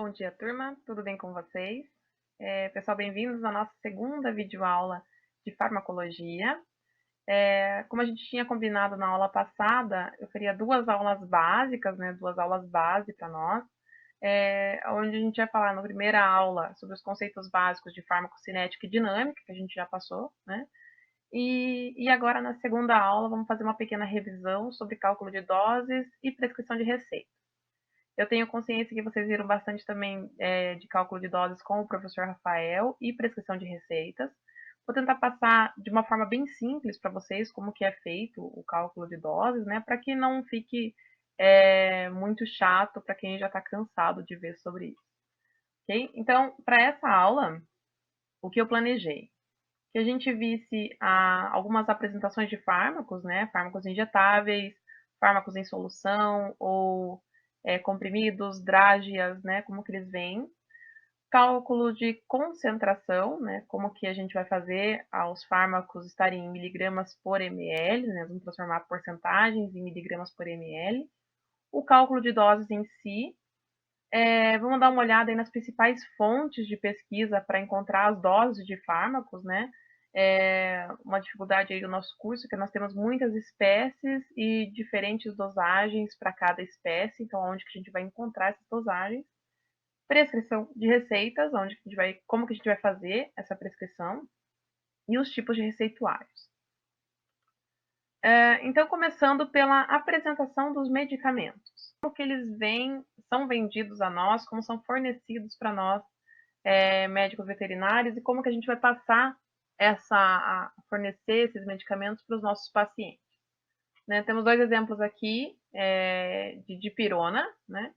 Bom dia, turma. Tudo bem com vocês? Pessoal, bem-vindos à nossa segunda videoaula de farmacologia. Como a gente tinha combinado na aula passada, eu faria duas aulas básicas, né? Duas aulas base para nós, onde a gente vai falar na primeira aula sobre os conceitos básicos de farmacocinética e dinâmica, que a gente já passou, né? E agora, na segunda aula, vamos fazer uma pequena revisão sobre cálculo de doses e prescrição de receita. Eu tenho consciência que vocês viram bastante também de cálculo de doses com o professor Rafael e prescrição de receitas. Vou tentar passar de uma forma bem simples para vocês como que é feito o cálculo de doses, né? Para que não fique muito chato para quem já está cansado de ver sobre isso. Ok? Então, para essa aula, o que eu planejei? Que a gente visse algumas apresentações de fármacos, né? Fármacos injetáveis, fármacos em solução ou comprimidos, drágeas, né? Como que eles vêm. Cálculo de concentração, né? Como que a gente vai fazer os fármacos estarem em miligramas por ml, né? Vamos transformar porcentagens em miligramas por ml. O cálculo de doses em si. Vamos dar uma olhada aí nas principais fontes de pesquisa para encontrar as doses de fármacos, né? Uma dificuldade aí do nosso curso, que nós temos muitas espécies e diferentes dosagens para cada espécie, então onde que a gente vai encontrar essas dosagens? Prescrição de receitas, como que a gente vai fazer essa prescrição, e os tipos de receituários. Então, começando pela apresentação dos medicamentos. Como que eles são vendidos a nós, como são fornecidos para nós, médicos veterinários, e como que a gente vai passar a fornecer esses medicamentos para os nossos pacientes. Né? Temos dois exemplos aqui de dipirona, né?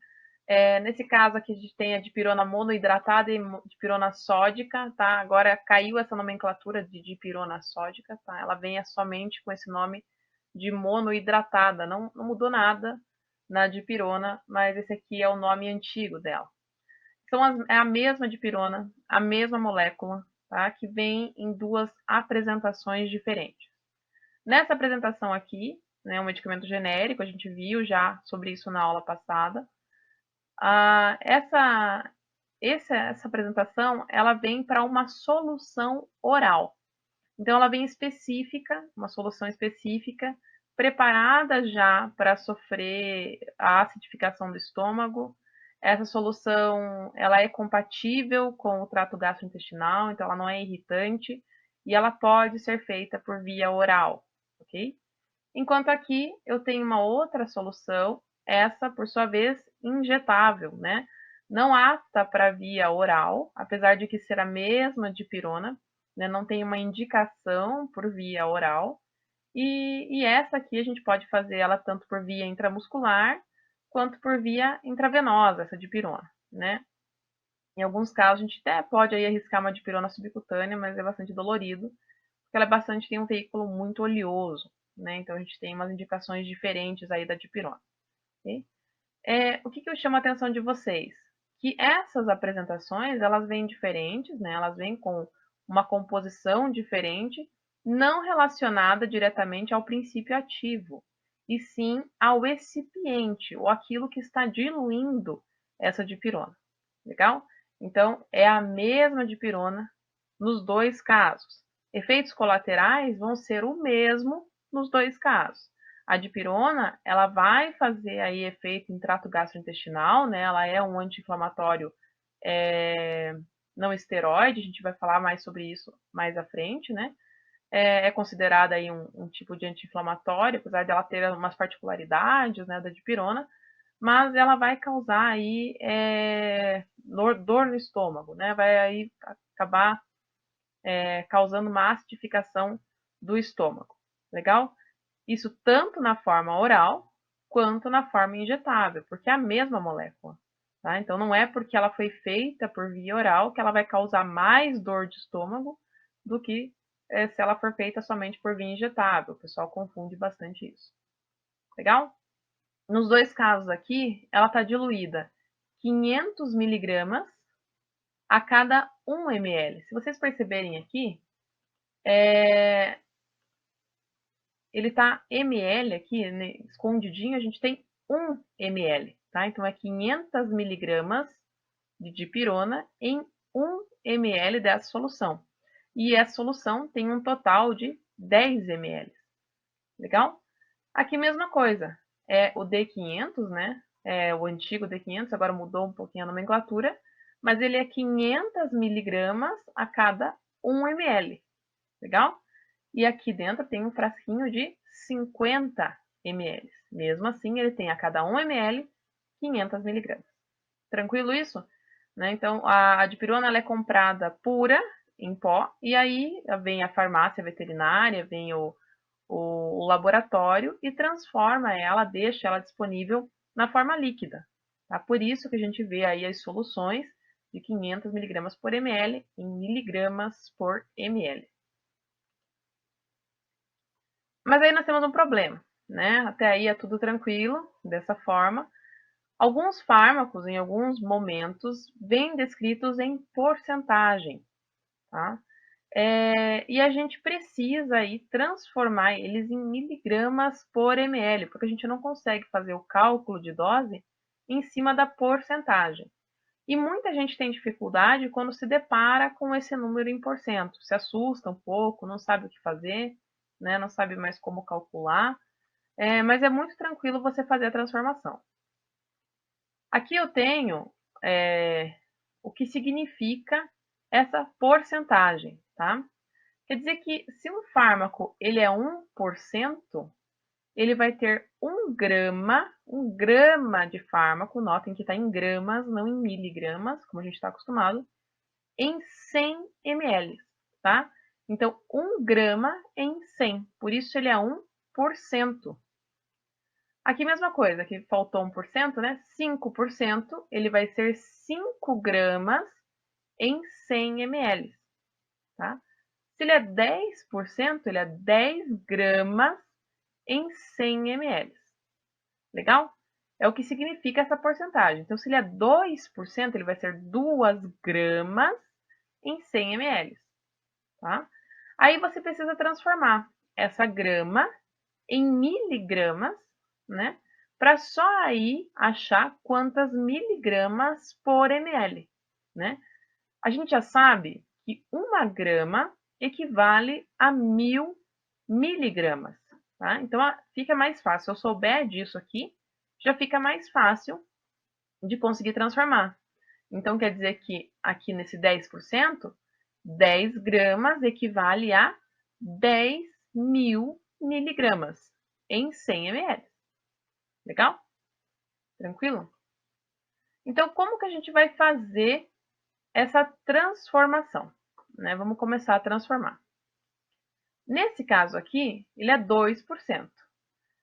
Nesse caso aqui a gente tem a dipirona monoidratada e dipirona sódica, tá? Agora caiu essa nomenclatura de dipirona sódica, tá? Ela vem somente com esse nome de monoidratada, não mudou nada na dipirona, mas esse aqui é o nome antigo dela. É a mesma dipirona, a mesma molécula, tá? Que vem em duas apresentações diferentes. Nessa apresentação aqui, né, um medicamento genérico, a gente viu já sobre isso na aula passada. Essa apresentação, ela vem para uma solução oral. Então, ela vem específica, uma solução específica, preparada já para sofrer a acidificação do estômago. Essa solução, ela é compatível com o trato gastrointestinal, então ela não é irritante e ela pode ser feita por via oral, ok? Enquanto aqui eu tenho uma outra solução, essa, por sua vez, injetável, né? Não apta para via oral, apesar de que ser a mesma dipirona, né? Não tem uma indicação por via oral. E essa aqui a gente pode fazer ela tanto por via intramuscular quanto por via intravenosa, essa dipirona, né? Em alguns casos a gente até pode aí arriscar uma dipirona subcutânea, mas é bastante dolorido, porque tem um veículo muito oleoso, né? Então a gente tem umas indicações diferentes aí da dipirona. Okay? O que eu chamo a atenção de vocês? Que essas apresentações, elas vêm diferentes, né? Elas vêm com uma composição diferente, não relacionada diretamente ao princípio ativo, e sim ao excipiente, ou aquilo que está diluindo essa dipirona. Legal? Então, é a mesma dipirona nos dois casos. Efeitos colaterais vão ser o mesmo nos dois casos. A dipirona, ela vai fazer aí efeito em trato gastrointestinal, né? Ela é um anti-inflamatório não esteroide, a gente vai falar mais sobre isso mais à frente, né? É considerada aí um tipo de anti-inflamatório, apesar dela ter umas particularidades, né, da dipirona, mas ela vai causar aí dor no estômago, né? Vai aí acabar causando uma acidificação do estômago. Legal? Isso tanto na forma oral quanto na forma injetável, porque é a mesma molécula. Tá? Então, não é porque ela foi feita por via oral que ela vai causar mais dor de estômago do que se ela for feita somente por via injetável. O pessoal confunde bastante isso. Legal? Nos dois casos aqui, ela está diluída 500 miligramas a cada 1 ml. Se vocês perceberem aqui, ele tá ml aqui, né, escondidinho, a gente tem 1 ml, tá? Então, é 500 miligramas de dipirona em 1 ml dessa solução. E essa solução tem um total de 10 ml. Legal? Aqui mesma coisa, é o D500, né? É o antigo D500, agora mudou um pouquinho a nomenclatura, mas ele é 500 miligramas a cada 1 ml. Legal? E aqui dentro tem um frasquinho de 50 ml. Mesmo assim, ele tem a cada 1 ml 500 miligramas. Tranquilo isso? Né? Então, a dipirona ela é comprada pura, em pó, e aí vem a farmácia veterinária, vem o laboratório e transforma ela, deixa ela disponível na forma líquida. Tá? Por isso que a gente vê aí as soluções de 500 miligramas por ml em miligramas por ml. Mas aí nós temos um problema, né? Até aí é tudo tranquilo, dessa forma. Alguns fármacos, em alguns momentos, vêm descritos em porcentagem, tá? E a gente precisa aí transformar eles em miligramas por ml, porque a gente não consegue fazer o cálculo de dose em cima da porcentagem. E muita gente tem dificuldade quando se depara com esse número em porcento, se assusta um pouco, não sabe o que fazer, né? Não sabe mais como calcular, mas é muito tranquilo você fazer a transformação. Aqui eu tenho o que significa essa porcentagem, tá? Quer dizer que se um fármaco ele é 1%, ele vai ter 1 grama de fármaco, notem que está em gramas, não em miligramas, como a gente está acostumado, em 100 ml, tá? Então, 1 grama em 100, por isso ele é 1%. Aqui mesma coisa, aqui faltou 1%, né? 5%, ele vai ser 5 gramas em 100 ml, tá? Se ele é 10%, ele é 10 gramas em 100 ml. Legal? É o que significa essa porcentagem. Então, se ele é 2%, ele vai ser 2 gramas em 100 ml. Tá? Aí você precisa transformar essa grama em miligramas, né? Para só aí achar quantas miligramas por ml, né? A gente já sabe que 1 grama equivale a 1000 miligramas, tá? Então, fica mais fácil. Se eu souber disso aqui, já fica mais fácil de conseguir transformar. Então, quer dizer que aqui nesse 10%, 10 gramas equivale a 10.000 miligramas em 100 ml. Legal? Tranquilo? Então, como que a gente vai fazer essa transformação? Né? Vamos começar a transformar. Nesse caso aqui, ele é 2%.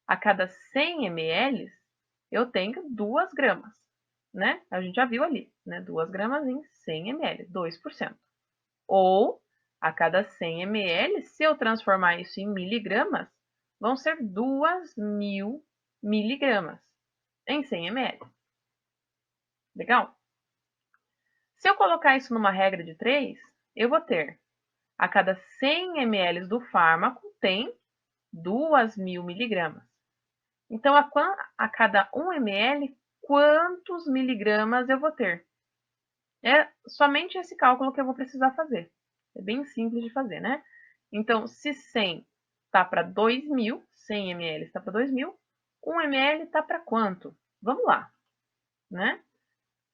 A cada 100 ml, eu tenho 2 gramas. Né? A gente já viu ali, né? 2 gramas em 100 ml, 2%. Ou, a cada 100 ml, se eu transformar isso em miligramas, vão ser 2.000 miligramas em 100 ml. Legal? Se eu colocar isso numa regra de 3, eu vou ter a cada 100 ml do fármaco tem 2.000 miligramas. Então, a cada 1 ml, quantos miligramas eu vou ter? É somente esse cálculo que eu vou precisar fazer. É bem simples de fazer, né? Então, se 100 está para 2.000, 100 ml está para 2.000, 1 ml está para quanto? Vamos lá, né?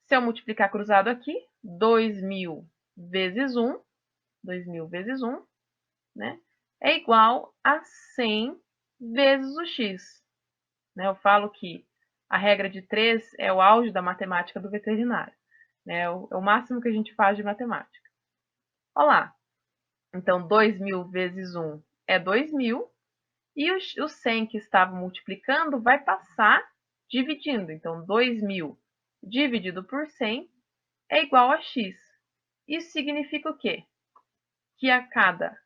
Se eu multiplicar cruzado aqui, 2.000 vezes 1, 2.000 vezes 1, né? É igual a 100 vezes o x. Né? Eu falo que a regra de 3 é o auge da matemática do veterinário. Né? É o máximo que a gente faz de matemática. Olha lá. Então, 2.000 vezes 1 é 2.000. E o 100 que estava multiplicando vai passar dividindo. Então, 2.000 dividido por 100 é igual a x. Isso significa o quê? Que a cada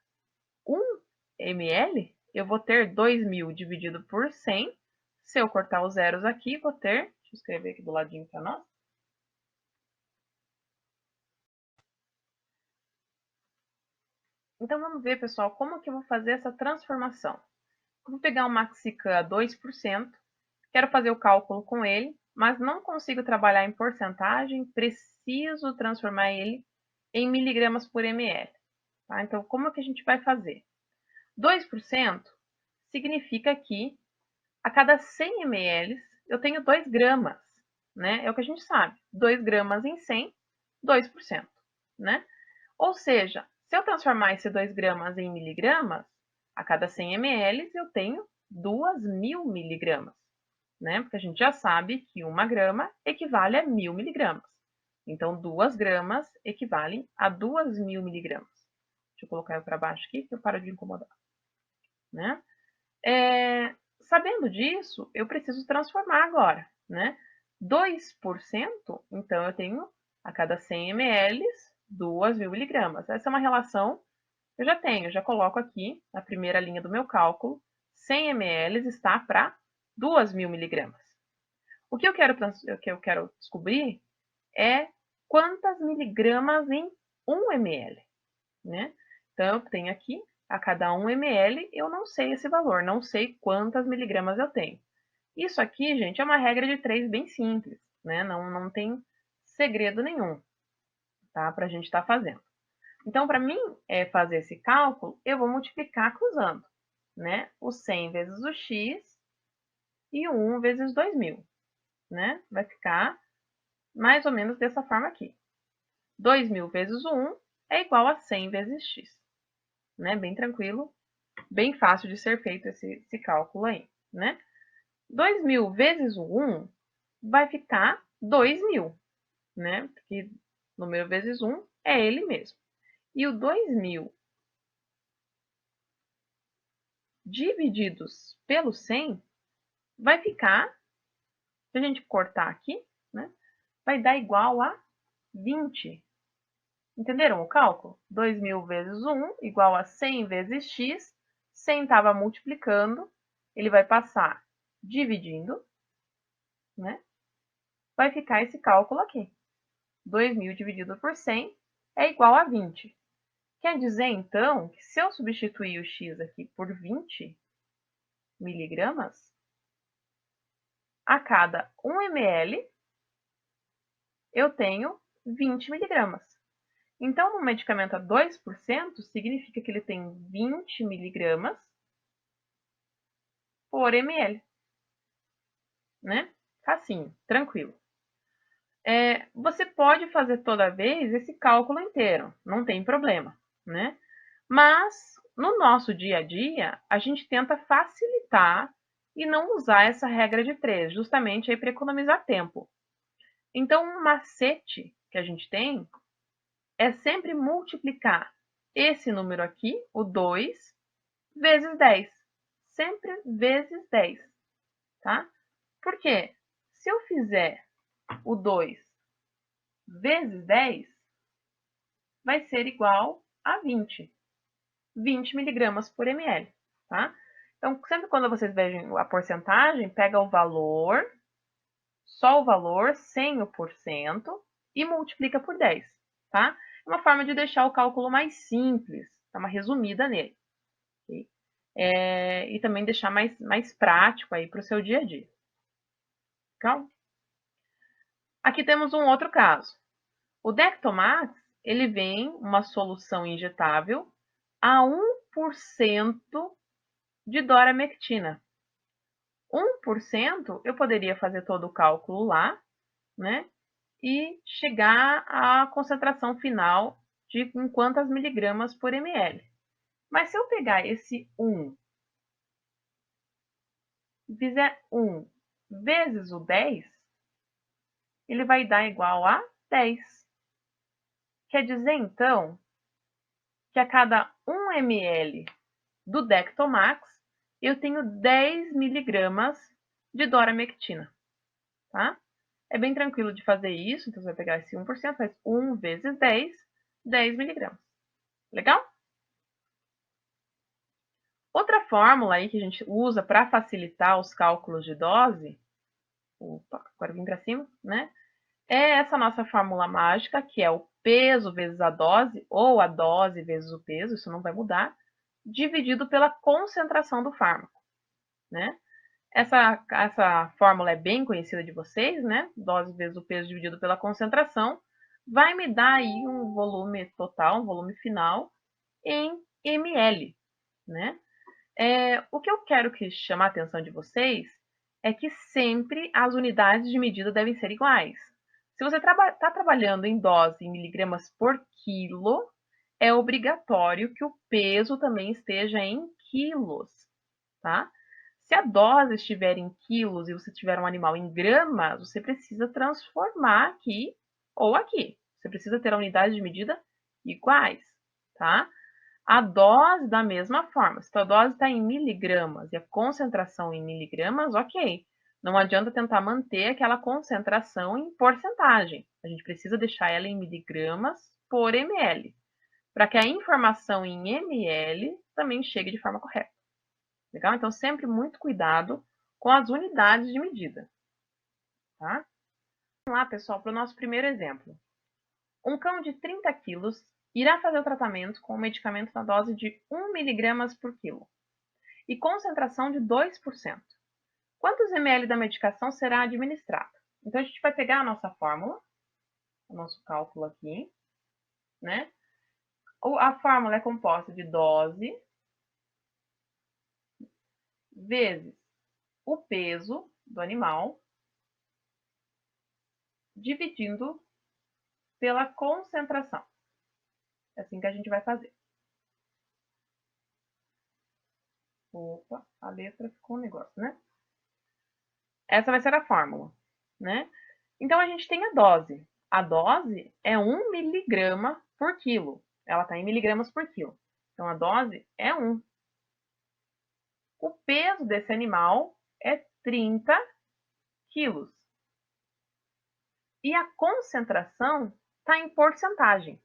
1 ml, eu vou ter 2.000 dividido por 100. Se eu cortar os zeros aqui, vou ter... Deixa eu escrever aqui do ladinho para nós. Então, vamos ver, pessoal, como que eu vou fazer essa transformação. Eu vou pegar o Maxican a 2%, quero fazer o cálculo com ele. mas não consigo trabalhar em porcentagem, preciso transformar ele em miligramas por ml. Tá? Então, como é que a gente vai fazer? 2% significa que a cada 100 ml eu tenho 2 gramas, né? É o que a gente sabe. 2 gramas em 100, 2%, né? Ou seja, se eu transformar esse 2 gramas em miligramas, a cada 100 ml eu tenho 2.000 miligramas, né? Porque a gente já sabe que 1 grama equivale a 1.000 miligramas. Então, 2 gramas equivalem a 2.000 miligramas. Deixa eu colocar para baixo aqui, que eu paro de incomodar, né? Sabendo disso, eu preciso transformar agora, né? 2%, então eu tenho a cada 100 ml, 2.000 miligramas. Essa é uma relação que eu já tenho, eu já coloco aqui na primeira linha do meu cálculo, 100 ml está para 2.000 miligramas. O que eu quero descobrir é quantas miligramas em 1 ml, né? Então, eu tenho aqui, a cada 1 ml, eu não sei esse valor, não sei quantas miligramas eu tenho. Isso aqui, gente, é uma regra de 3 bem simples, né? Não tem segredo nenhum, tá? Para a gente estar fazendo. Então, para mim fazer esse cálculo, eu vou multiplicar cruzando, né? O 100 vezes o x e o 1 vezes 2.000, né? Vai ficar mais ou menos dessa forma aqui. 2.000 vezes o 1 é igual a 100 vezes x, né? Bem tranquilo, bem fácil de ser feito esse cálculo aí, né? 2.000 vezes o 1 vai ficar 2.000, né? Porque número vezes 1 é ele mesmo. E o 2.000 divididos pelo 100 vai ficar, se a gente cortar aqui, né? Vai dar igual a 20. Entenderam o cálculo? 2.000 vezes 1 igual a 100 vezes x. 100 estava multiplicando, ele vai passar dividindo, né? Vai ficar esse cálculo aqui. 2.000 dividido por 100 é igual a 20. Quer dizer, então, que se eu substituir o x aqui por 20 miligramas, a cada 1 ml eu tenho 20 miligramas. Então, no medicamento a 2%, significa que ele tem 20 miligramas por ml, né? Facinho, tranquilo. Você pode fazer toda vez esse cálculo inteiro, não tem problema, né? Mas, no nosso dia a dia, a gente tenta facilitar e não usar essa regra de 3, justamente para economizar tempo. Então, um macete que a gente tem é sempre multiplicar esse número aqui, o 2, vezes 10. Sempre vezes 10, tá? Por quê? Se eu fizer o 2 vezes 10, vai ser igual a 20. 20 miligramas por ml, tá? Então, sempre quando vocês vejam a porcentagem, pega o valor, só o valor, sem o porcento, e multiplica por 10, tá? É uma forma de deixar o cálculo mais simples, dá uma resumida nele. Okay? E também deixar mais prático aí para o seu dia a dia. Legal? Aqui temos um outro caso. O Dectomax, ele vem uma solução injetável a 1% de doramectina. 1% eu poderia fazer todo o cálculo lá, né? E chegar à concentração final de em quantas miligramas por ml. Mas se eu pegar esse 1 e fizer 1 vezes o 10, ele vai dar igual a 10. Quer dizer, então, que a cada 1 ml do Dectomax, eu tenho 10 miligramas de doramectina, tá? É bem tranquilo de fazer isso, então você vai pegar esse 1%, faz 1 vezes 10, 10 miligramas. Legal? Outra fórmula aí que a gente usa para facilitar os cálculos de dose, opa, agora vim para cima, né? É essa nossa fórmula mágica, que é o peso vezes a dose, ou a dose vezes o peso, isso não vai mudar, dividido pela concentração do fármaco, né? Essa fórmula é bem conhecida de vocês, né? Dose vezes o peso dividido pela concentração. Vai me dar aí um volume total, um volume final em ml, né? O que eu quero que chamar a atenção de vocês é que sempre as unidades de medida devem ser iguais. Se você está trabalhando em dose em miligramas por quilo, é obrigatório que o peso também esteja em quilos, tá? Se a dose estiver em quilos e você tiver um animal em gramas, você precisa transformar aqui ou aqui. Você precisa ter a unidade de medida iguais, tá? A dose da mesma forma. Se a dose está em miligramas e a concentração em miligramas, ok. Não adianta tentar manter aquela concentração em porcentagem. A gente precisa deixar ela em miligramas por ml, para que a informação em ml também chegue de forma correta. Legal? Então, sempre muito cuidado com as unidades de medida. Tá? Vamos lá, pessoal, para o nosso primeiro exemplo. Um cão de 30 quilos irá fazer o tratamento com o medicamento na dose de 1 mg por quilo e concentração de 2%. Quantos ml da medicação será administrado? Então, a gente vai pegar a nossa fórmula, o nosso cálculo aqui, né? A fórmula é composta de dose vezes o peso do animal dividindo pela concentração. É assim que a gente vai fazer. Opa, a letra ficou um negócio, né? Essa vai ser a fórmula, né? Então, a gente tem a dose. A dose é 1 miligrama por quilo. Ela está em miligramas por quilo. Então, a dose é 1. O peso desse animal é 30 quilos. E a concentração está em porcentagem.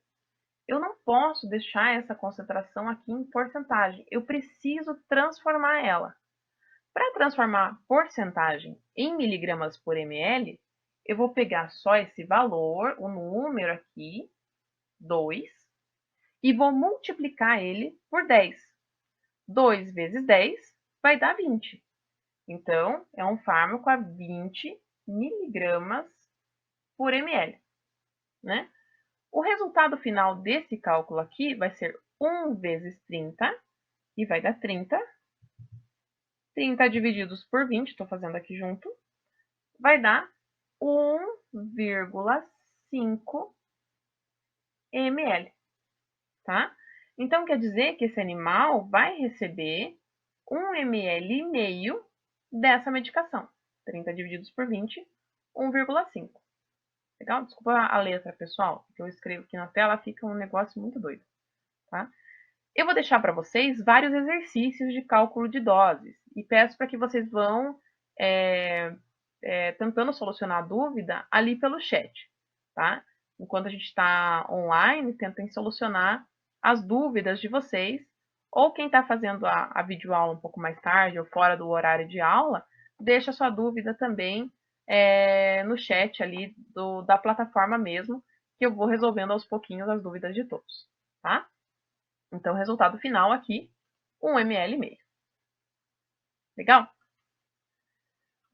Eu não posso deixar essa concentração aqui em porcentagem. Eu preciso transformar ela. Para transformar porcentagem em miligramas por ml, eu vou pegar só esse valor, o número aqui, 2, e vou multiplicar ele por 10. 2 vezes 10 vai dar 20. Então, é um fármaco a 20 miligramas por ml, né? O resultado final desse cálculo aqui vai ser 1 vezes 30, e vai dar 30. 30 divididos por 20, estou fazendo aqui junto, vai dar 1,5 ml, tá? Então, quer dizer que esse animal vai receber 1 ml e meio dessa medicação. 30 divididos por 20, 1,5. Legal? Desculpa a letra, pessoal, que eu escrevo aqui na tela, fica um negócio muito doido, tá? Eu vou deixar para vocês vários exercícios de cálculo de doses e peço para que vocês vão tentando solucionar a dúvida ali pelo chat, tá? Enquanto a gente está online, tentem solucionar as dúvidas de vocês, ou quem está fazendo a videoaula um pouco mais tarde ou fora do horário de aula, deixa sua dúvida também no chat ali da plataforma mesmo, que eu vou resolvendo aos pouquinhos as dúvidas de todos, tá? Então, o resultado final aqui, 1 ml e meio. Legal?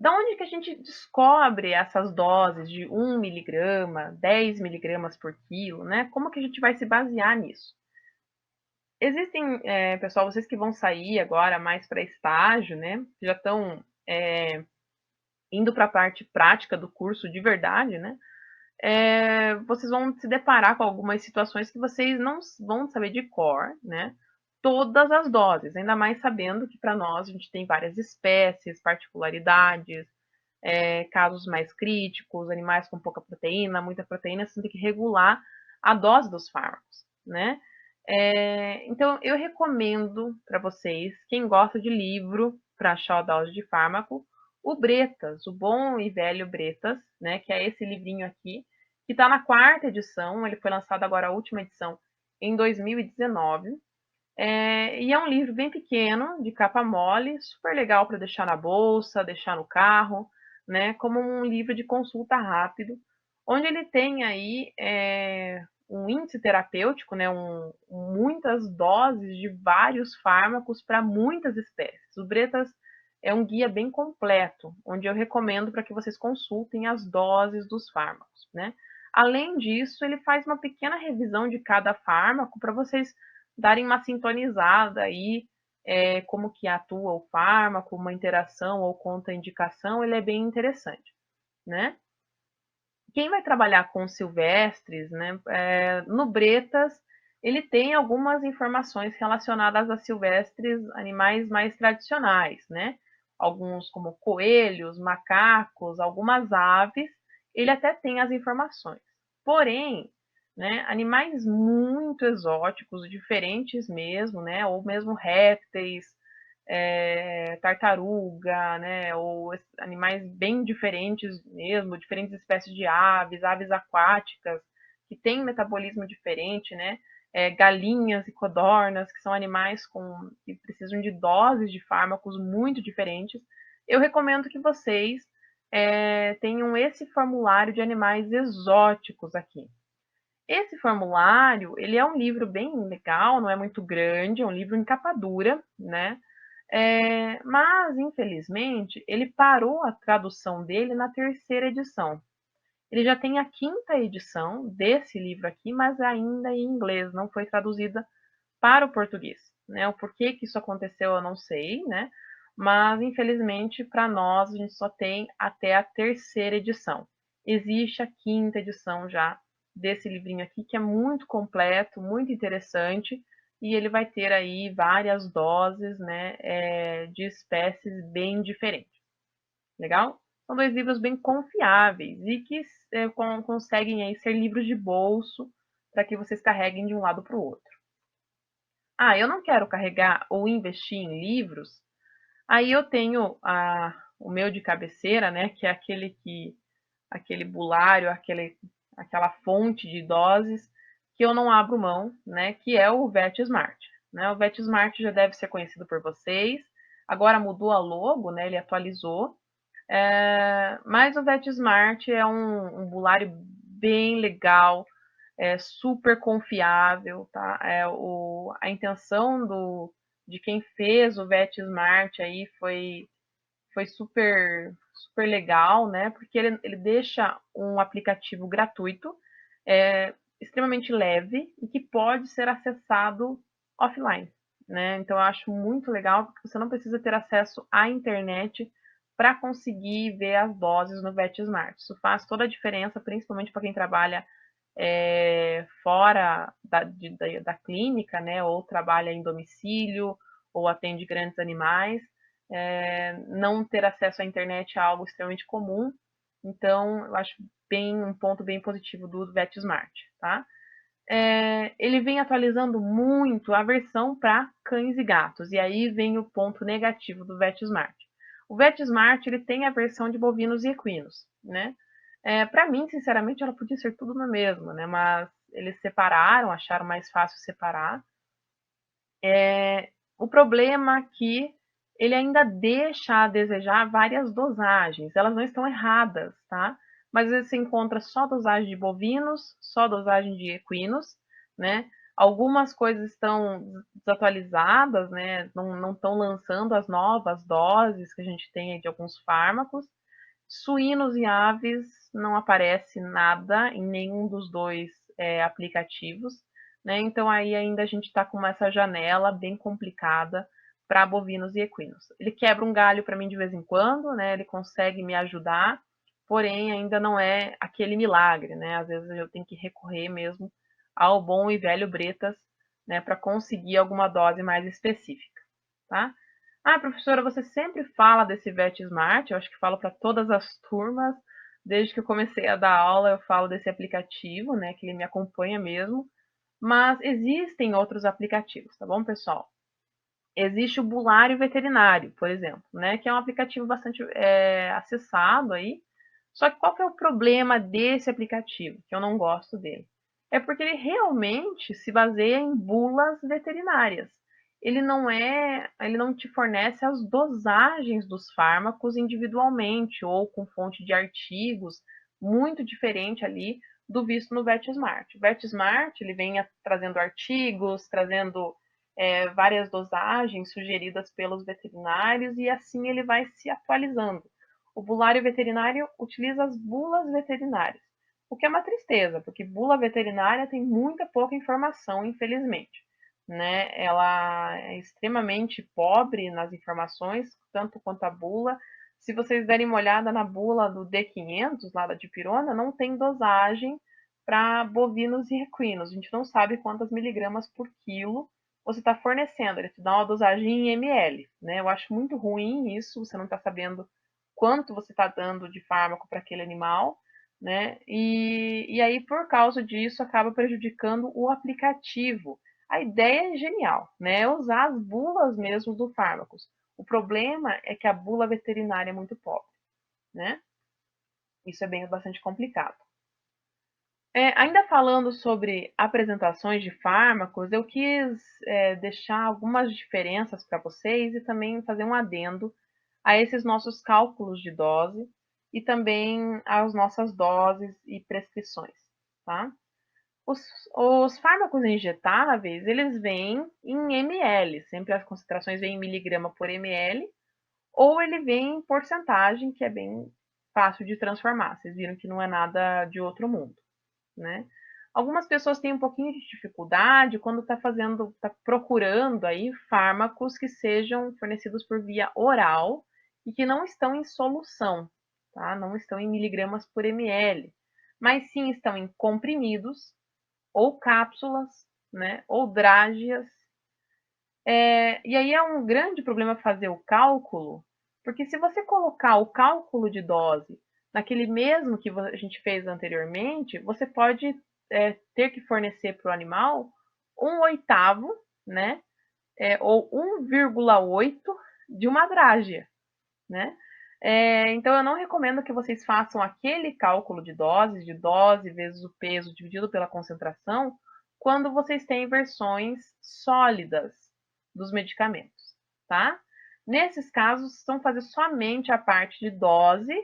Da onde que a gente descobre essas doses de 1 miligrama, 10 miligramas por quilo, né? Como que a gente vai se basear nisso? Existem, pessoal, vocês que vão sair agora mais para estágio, né? Já estão indo para a parte prática do curso de verdade, né? Vocês vão se deparar com algumas situações que vocês não vão saber de cor, né? Todas as doses, ainda mais sabendo que para nós a gente tem várias espécies, particularidades, casos mais críticos, animais com pouca proteína, muita proteína, você tem que regular a dose dos fármacos, né? Então, eu recomendo para vocês, quem gosta de livro para achar a dose de fármaco, o Bretas, o bom e velho Bretas, né? Que é esse livrinho aqui, que está na 4ª edição, ele foi lançado agora a última edição em 2019. E é um livro bem pequeno, de capa mole, super legal para deixar na bolsa, deixar no carro, né? Como um livro de consulta rápido, onde ele tem aí um índice terapêutico, né? Muitas doses de vários fármacos para muitas espécies. O Bretas é um guia bem completo, onde eu recomendo para que vocês consultem as doses dos fármacos, né? Além disso, ele faz uma pequena revisão de cada fármaco para vocês darem uma sintonizada aí, como que atua o fármaco, uma interação ou contraindicação, ele é bem interessante, né? Quem vai trabalhar com silvestres, né, no Bretas, ele tem algumas informações relacionadas a silvestres, animais mais tradicionais, né? Alguns como coelhos, macacos, algumas aves, ele até tem as informações. Porém, né, animais muito exóticos, diferentes mesmo, né, ou mesmo répteis, tartaruga, né, ou animais bem diferentes mesmo, diferentes espécies de aves, aves aquáticas, que têm metabolismo diferente, né, galinhas e codornas, que são animais que precisam de doses de fármacos muito diferentes. Eu recomendo que vocês tenham esse formulário de animais exóticos aqui. Esse formulário, ele é um livro bem legal, não é muito grande, é um livro em capa dura, né? Mas, infelizmente, ele parou a tradução dele na terceira edição. Ele já tem a quinta edição desse livro aqui, mas ainda em inglês, não foi traduzida para o português, né? O porquê que isso aconteceu eu não sei, né? Mas, infelizmente, para nós, a gente só tem até a terceira edição. Existe a quinta edição já desse livrinho aqui, que é muito completo, muito interessante, e ele vai ter aí várias doses, né, de espécies bem diferentes. Legal? São dois livros bem confiáveis e que conseguem aí ser livros de bolso para que vocês carreguem de um lado para o outro. Ah, eu não quero carregar ou investir em livros, aí eu tenho o meu de cabeceira, né, que é aquele bulário, aquela fonte de doses que eu não abro mão, né, que é o VetSmart, né? O VetSmart já deve ser conhecido por vocês. Agora mudou a logo, né? Ele atualizou. Mas o VetSmart é um bulário bem legal, super confiável, tá? A intenção de quem fez o VetSmart aí foi super, super legal, né? Porque ele deixa um aplicativo gratuito, extremamente leve e que pode ser acessado offline, né? Então eu acho muito legal porque você não precisa ter acesso à internet para conseguir ver as doses no VetSmart. Isso faz toda a diferença, principalmente para quem trabalha fora da clínica, né? Ou trabalha em domicílio ou atende grandes animais. Não ter acesso à internet é algo extremamente comum, então eu acho um ponto bem positivo do VetSmart, tá? Ele vem atualizando muito a versão para cães e gatos, e aí vem o ponto negativo do VetSmart. O VetSmart ele tem a versão de bovinos e equinos, né? Para mim, sinceramente, ela podia ser tudo na mesma, né? Mas eles separaram, acharam mais fácil separar. O problema é que ele ainda deixa a desejar várias dosagens. Elas não estão erradas, tá? Mas às vezes você encontra só dosagem de bovinos, só dosagem de equinos, né? Algumas coisas estão desatualizadas, né? Não estão lançando as novas doses que a gente tem de alguns fármacos. Suínos e aves não aparece nada em nenhum dos dois aplicativos, né? Então aí ainda a gente está com essa janela bem complicada para bovinos e equinos. Ele quebra um galho para mim de vez em quando, né? Ele consegue me ajudar, porém ainda não é aquele milagre, né? Às vezes eu tenho que recorrer mesmo ao bom e velho Bretas, né, para conseguir alguma dose mais específica, tá? Ah, professora, você sempre fala desse VetSmart, eu acho que falo para todas as turmas, desde que eu comecei a dar aula eu falo desse aplicativo, né, que ele me acompanha mesmo, mas existem outros aplicativos, tá bom, pessoal? Existe o Bulário Veterinário, por exemplo, né, que é um aplicativo bastante acessado aí, só que qual que é o problema desse aplicativo, que eu não gosto dele? É porque ele realmente se baseia em bulas veterinárias. Ele não te fornece as dosagens dos fármacos individualmente ou com fonte de artigos muito diferente ali do visto no VetSmart. O VetSmart ele vem trazendo artigos, trazendo várias dosagens sugeridas pelos veterinários e assim ele vai se atualizando. O bulário veterinário utiliza as bulas veterinárias, o que é uma tristeza, porque bula veterinária tem muita pouca informação, infelizmente. Né? Ela é extremamente pobre nas informações, tanto quanto a bula. Se vocês derem uma olhada na bula do D500, lá da dipirona, não tem dosagem para bovinos e equinos. A gente não sabe quantas miligramas por quilo você está fornecendo. Ele te dá uma dosagem em ml. Né? Eu acho muito ruim isso, você não está sabendo quanto você está dando de fármaco para aquele animal. Né? E aí, por causa disso, acaba prejudicando o aplicativo. A ideia é genial, né? É usar as bulas mesmo do fármacos. O problema é que a bula veterinária é muito pobre, né? Isso é bastante complicado. Ainda falando sobre apresentações de fármacos, eu quis deixar algumas diferenças para vocês e também fazer um adendo a esses nossos cálculos de dose e também às nossas doses e prescrições, tá? Os fármacos injetáveis, eles vêm em ml, sempre as concentrações vêm em miligrama por ml, ou ele vem em porcentagem, que é bem fácil de transformar. Vocês viram que não é nada de outro mundo, né? Algumas pessoas têm um pouquinho de dificuldade quando está procurando aí fármacos que sejam fornecidos por via oral e que não estão em solução, tá? Não estão em miligramas por ml, mas sim estão em comprimidos ou cápsulas, né, ou drágeas. E aí é um grande problema fazer o cálculo, porque se você colocar o cálculo de dose naquele mesmo que a gente fez anteriormente, você pode ter que fornecer para o animal 1/8, né, ou 1,8 de uma drágea, né? Então eu não recomendo que vocês façam aquele cálculo de dose vezes o peso dividido pela concentração, quando vocês têm versões sólidas dos medicamentos, tá? Nesses casos, vão fazer somente a parte de dose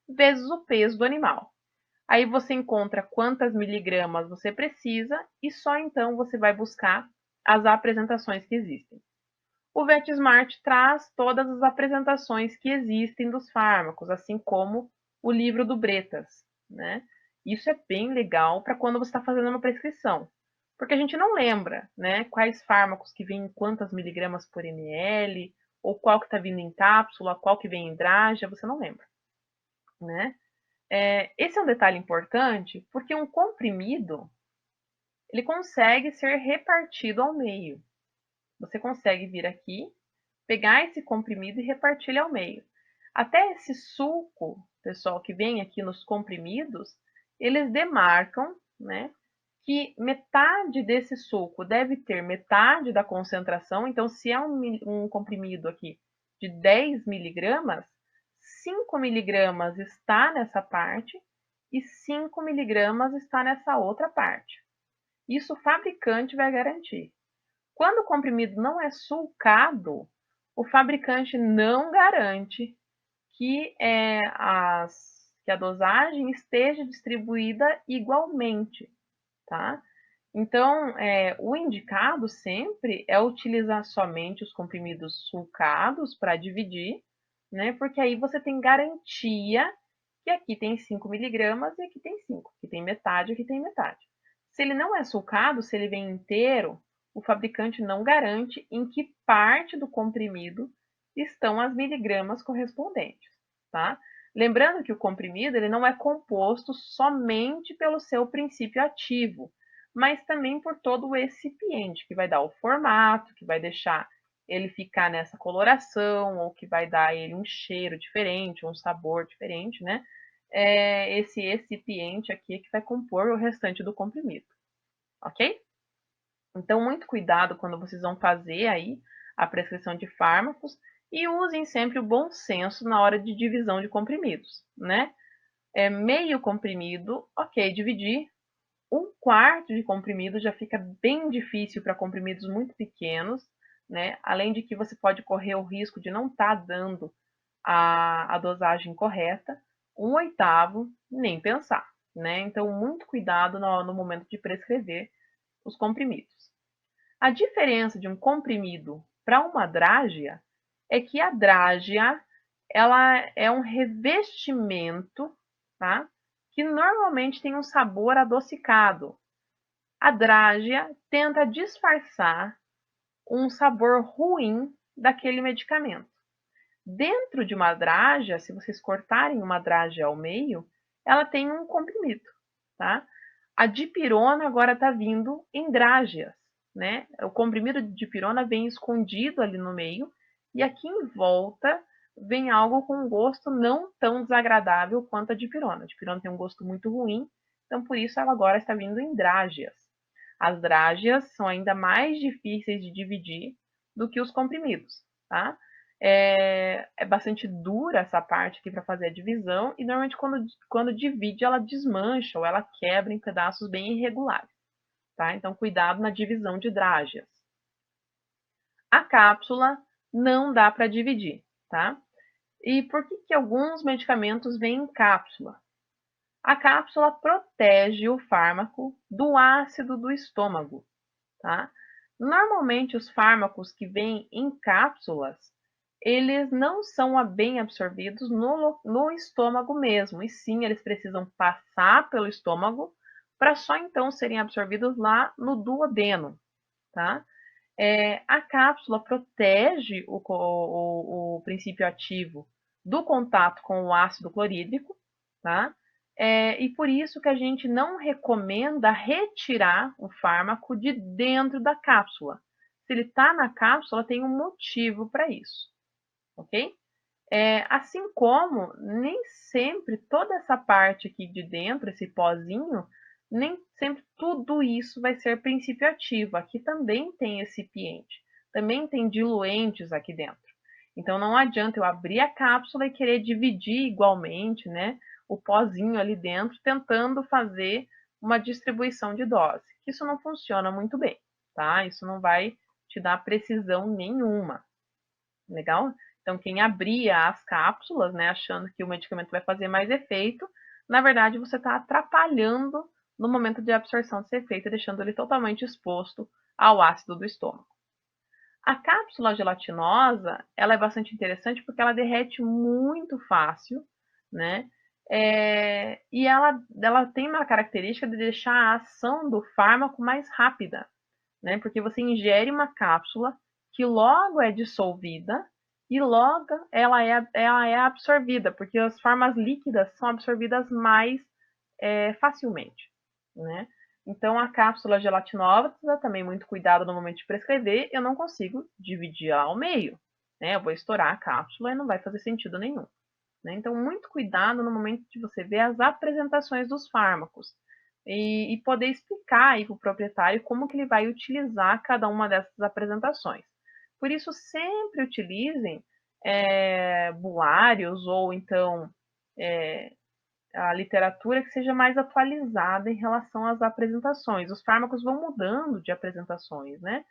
vezes o peso do animal. Aí você encontra quantas miligramas você precisa e só então você vai buscar as apresentações que existem. O VetSmart traz todas as apresentações que existem dos fármacos, assim como o livro do Bretas, né? Isso é bem legal para quando você está fazendo uma prescrição, porque a gente não lembra, né, quais fármacos que vêm em quantas miligramas por ml, ou qual que está vindo em cápsula, qual que vem em drágia, você não lembra, né? Esse é um detalhe importante, porque um comprimido, ele consegue ser repartido ao meio. Você consegue vir aqui, pegar esse comprimido e repartir ele ao meio. Até esse suco, pessoal, que vem aqui nos comprimidos, eles demarcam, né, que metade desse suco deve ter metade da concentração. Então, se é um comprimido aqui de 10 miligramas, 5 miligramas está nessa parte e 5 miligramas está nessa outra parte. Isso o fabricante vai garantir. Quando o comprimido não é sulcado, o fabricante não garante que a dosagem esteja distribuída igualmente, tá? Então, o indicado sempre é utilizar somente os comprimidos sulcados para dividir, né? Porque aí você tem garantia que aqui tem 5 miligramas e aqui tem 5, aqui tem metade, aqui tem metade. Se ele não é sulcado, se ele vem inteiro, o fabricante não garante em que parte do comprimido estão as miligramas correspondentes, tá? Lembrando que o comprimido ele não é composto somente pelo seu princípio ativo, mas também por todo o recipiente, que vai dar o formato, que vai deixar ele ficar nessa coloração, ou que vai dar ele um cheiro diferente, um sabor diferente, né? Esse recipiente aqui é que vai compor o restante do comprimido, ok? Então, muito cuidado quando vocês vão fazer aí a prescrição de fármacos e usem sempre o bom senso na hora de divisão de comprimidos, né? Meio comprimido, ok, dividir. 1/4 de comprimido já fica bem difícil para comprimidos muito pequenos, né? Além de que você pode correr o risco de não estar dando a dosagem correta. 1/8, nem pensar, né? Então, muito cuidado no momento de prescrever os comprimidos. A diferença de um comprimido para uma drágea é que a drágea ela é um revestimento, tá? Que normalmente tem um sabor adocicado. A drágea tenta disfarçar um sabor ruim daquele medicamento. Dentro de uma drágea, se vocês cortarem uma drágea ao meio, ela tem um comprimido, tá? A dipirona agora está vindo em drágeas, né? O comprimido de dipirona vem escondido ali no meio e aqui em volta vem algo com um gosto não tão desagradável quanto a dipirona. A dipirona tem um gosto muito ruim, então por isso ela agora está vindo em drágeas. As drágeas são ainda mais difíceis de dividir do que os comprimidos, tá? É bastante dura essa parte aqui para fazer a divisão e normalmente quando divide ela desmancha ou ela quebra em pedaços bem irregulares, tá? Então cuidado na divisão de drágeas. A cápsula não dá para dividir, tá? E por que alguns medicamentos vêm em cápsula? A cápsula protege o fármaco do ácido do estômago, tá? Normalmente os fármacos que vêm em cápsulas, eles não são bem absorvidos no estômago mesmo, e sim eles precisam passar pelo estômago para só então serem absorvidos lá no duodeno, tá? A cápsula protege o princípio ativo do contato com o ácido clorídrico, tá? E por isso que a gente não recomenda retirar o fármaco de dentro da cápsula. Se ele está na cápsula, tem um motivo para isso, ok? Assim como nem sempre toda essa parte aqui de dentro, esse pozinho, nem sempre tudo isso vai ser princípio ativo. Aqui também tem recipiente, também tem diluentes aqui dentro. Então não adianta eu abrir a cápsula e querer dividir igualmente, né, o pozinho ali dentro, tentando fazer uma distribuição de dose. Isso não funciona muito bem, tá? Isso não vai te dar precisão nenhuma. Legal? Então, quem abria as cápsulas, né, achando que o medicamento vai fazer mais efeito, na verdade você está atrapalhando no momento de absorção desse efeito, deixando ele totalmente exposto ao ácido do estômago. A cápsula gelatinosa, ela é bastante interessante porque ela derrete muito fácil, né? E ela tem uma característica de deixar a ação do fármaco mais rápida, né? Porque você ingere uma cápsula que logo é dissolvida e logo ela é absorvida, porque as formas líquidas são absorvidas mais facilmente, né? Então, a cápsula gelatinosa, também muito cuidado no momento de prescrever, eu não consigo dividir ela ao meio, né? Eu vou estourar a cápsula e não vai fazer sentido nenhum. Né? Então, muito cuidado no momento de você ver as apresentações dos fármacos e poder explicar aí para o proprietário como que ele vai utilizar cada uma dessas apresentações. Por isso, sempre utilizem bulários ou então a literatura que seja mais atualizada em relação às apresentações. Os fármacos vão mudando de apresentações, né?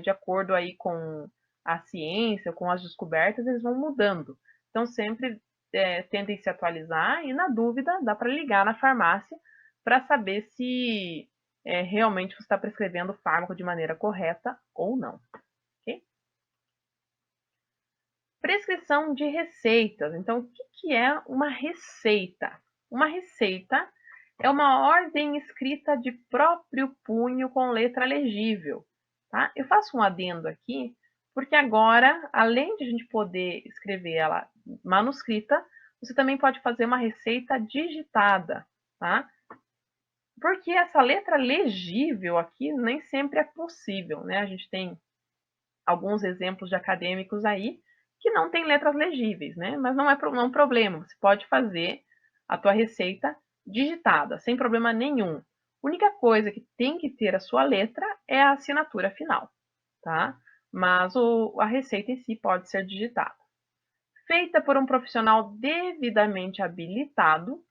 De acordo aí com a ciência, com as descobertas, eles vão mudando. Então, sempre tentem se atualizar e, na dúvida, dá para ligar na farmácia para saber se realmente você está prescrevendo o fármaco de maneira correta ou não. Okay? Prescrição de receitas. Então, o que é uma receita? Uma receita é uma ordem escrita de próprio punho com letra legível. Tá? Eu faço um adendo aqui, porque agora, além de a gente poder escrever ela manuscrita, você também pode fazer uma receita digitada. Tá? Porque essa letra legível aqui nem sempre é possível. Né? A gente tem alguns exemplos de acadêmicos aí que não tem letras legíveis, né? Mas não é um problema, você pode fazer a tua receita digitada, sem problema nenhum. A única coisa que tem que ter a sua letra é a assinatura final, tá? Mas a receita em si pode ser digitada. Feita por um profissional devidamente habilitado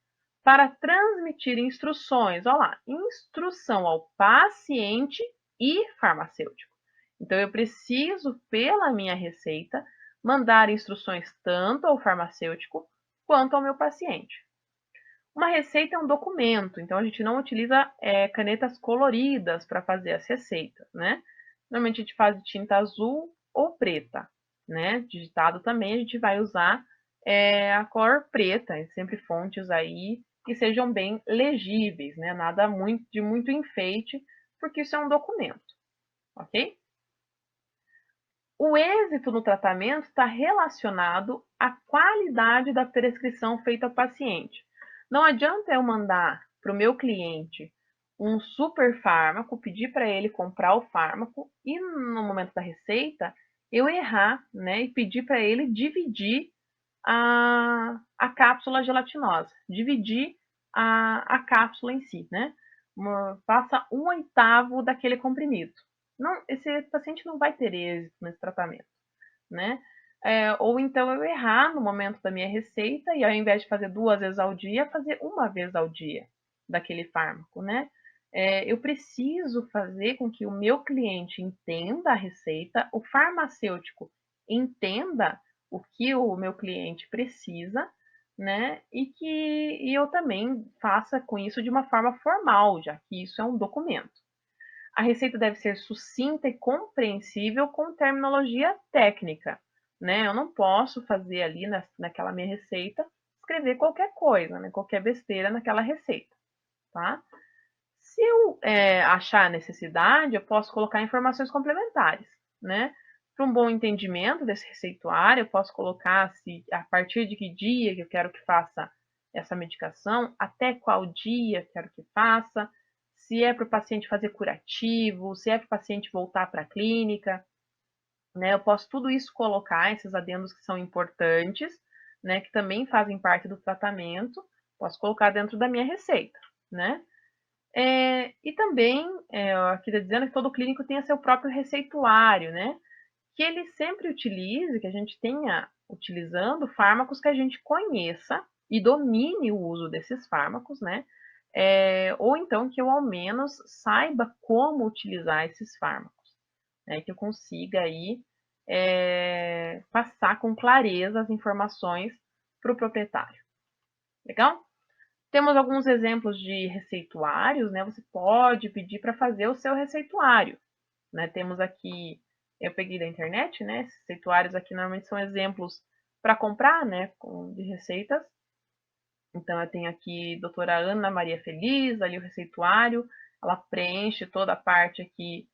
para transmitir instruções, olha lá, instrução ao paciente e farmacêutico. Então, eu preciso, pela minha receita, mandar instruções tanto ao farmacêutico quanto ao meu paciente. Uma receita é um documento, então a gente não utiliza canetas coloridas para fazer as receitas, né? Normalmente a gente faz de tinta azul ou preta, né? Digitado também a gente vai usar a cor preta, sempre fontes aí que sejam bem legíveis, né? Nada de muito enfeite, porque isso é um documento, ok? O êxito no tratamento está relacionado à qualidade da prescrição feita ao paciente. Não adianta eu mandar para o meu cliente um super fármaco, pedir para ele comprar o fármaco e no momento da receita eu errar, né, e pedir para ele dividir a cápsula gelatinosa, dividir a cápsula em si, né? Faça 1/8 daquele comprimido. Não, esse paciente não vai ter êxito nesse tratamento, né? Ou então eu errar no momento da minha receita e ao invés de fazer 2 vezes ao dia, fazer 1 vez ao dia daquele fármaco, né? Eu preciso fazer com que o meu cliente entenda a receita, o farmacêutico entenda o que o meu cliente precisa, né? E eu também faça com isso de uma forma formal, já que isso é um documento. A receita deve ser sucinta e compreensível com terminologia técnica, né? Eu não posso fazer ali naquela minha receita escrever qualquer coisa, né? Qualquer besteira naquela receita, tá? Se eu achar necessidade, eu posso colocar informações complementares, né? Para um bom entendimento desse receituário, eu posso colocar se a partir de que dia que eu quero que faça essa medicação, até qual dia quero que faça, se é para o paciente fazer curativo, se é para o paciente voltar para a clínica, né? Eu posso tudo isso colocar, esses adendos que são importantes, né? Que também fazem parte do tratamento, posso colocar dentro da minha receita, né? E também, aqui está dizendo que todo clínico tenha seu próprio receituário, né? Que ele sempre utilize, que a gente tenha utilizando fármacos que a gente conheça e domine o uso desses fármacos, né? Ou então que eu ao menos saiba como utilizar esses fármacos, né? Que eu consiga aí passar com clareza as informações para o proprietário. Legal? Temos alguns exemplos de receituários, né? Você pode pedir para fazer o seu receituário, né? Temos aqui, eu peguei da internet, né? Esses receituários aqui normalmente são exemplos para comprar, né? De receitas. Então, eu tenho aqui doutora Ana Maria Feliz, ali o receituário, ela preenche toda a parte aqui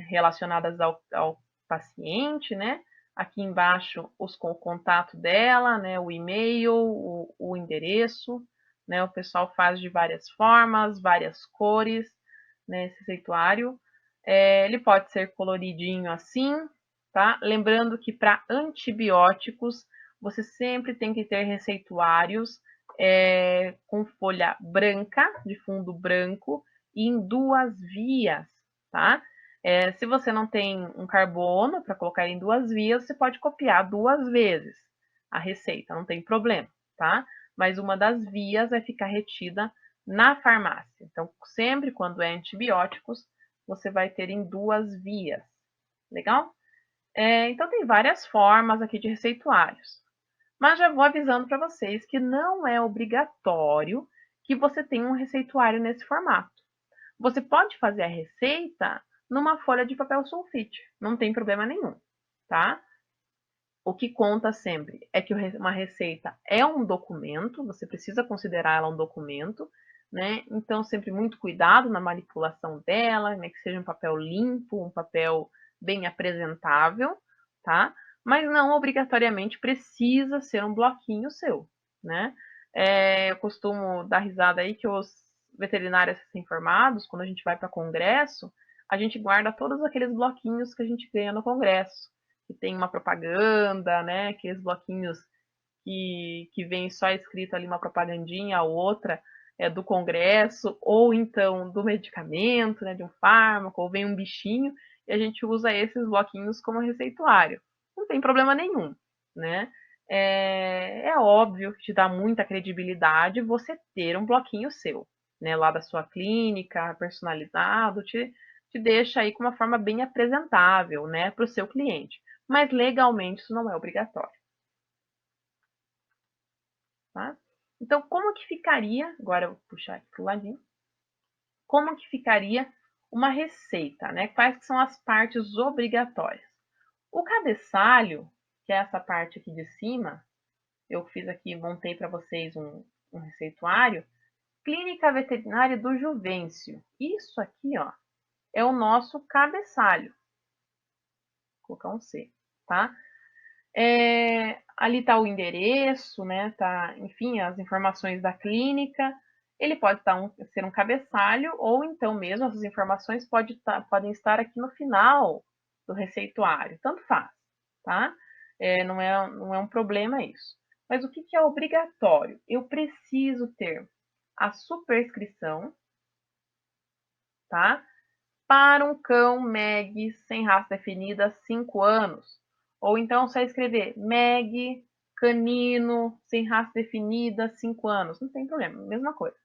relacionadas ao paciente, né? Aqui embaixo o contato dela, né? O e-mail, o endereço, né? O pessoal faz de várias formas, várias cores, né? Esse receituário. Ele pode ser coloridinho assim, tá? Lembrando que para antibióticos, você sempre tem que ter receituários com folha branca, de fundo branco, e em 2 vias, tá? Se você não tem um carbono para colocar em 2 vias, você pode copiar 2 vezes a receita, não tem problema, tá? Mas uma das vias vai ficar retida na farmácia. Então, sempre quando é antibióticos, você vai ter em 2 vias. Legal? Então, tem várias formas aqui de receituários. Mas já vou avisando para vocês que não é obrigatório que você tenha um receituário nesse formato. Você pode fazer a receita numa folha de papel sulfite, não tem problema nenhum, tá? O que conta sempre é que uma receita é um documento, você precisa considerar ela um documento, né? Então, sempre muito cuidado na manipulação dela, né? Que seja um papel limpo, um papel bem apresentável, tá? Mas não obrigatoriamente precisa ser um bloquinho seu, né? Eu costumo dar risada aí que os veterinários recém-formados, quando a gente vai para congresso, a gente guarda todos aqueles bloquinhos que a gente ganha no congresso, que tem uma propaganda, né? Aqueles bloquinhos que vem só escrito ali uma propagandinha, a outra é do congresso, ou então do medicamento, né? De um fármaco, ou vem um bichinho, e a gente usa esses bloquinhos como receituário. Não tem problema nenhum, né? É óbvio que te dá muita credibilidade você ter um bloquinho seu, né? Lá da sua clínica, personalizado, te deixa aí com uma forma bem apresentável, né? Para o seu cliente. Mas legalmente isso não é obrigatório, tá? Então, como que ficaria, agora eu vou puxar aqui pro ladinho, como que ficaria uma receita, né? Quais que são as partes obrigatórias? O cabeçalho, que é essa parte aqui de cima, eu fiz aqui, montei para vocês um receituário, Clínica Veterinária do Juvencio. Isso aqui, ó, é o nosso cabeçalho. Vou colocar um C, tá? Ali está o endereço, né? Tá, enfim, as informações da clínica. Ele pode ser um cabeçalho, ou então mesmo essas informações podem estar aqui no final do receituário. Tanto faz, tá? Não é um problema isso. Mas o que é obrigatório? Eu preciso ter a superscrição, tá? Para um cão MEG sem raça definida 5 anos. Ou então só escrever MEG, canino, sem raça definida 5 anos. Não tem problema, mesma coisa.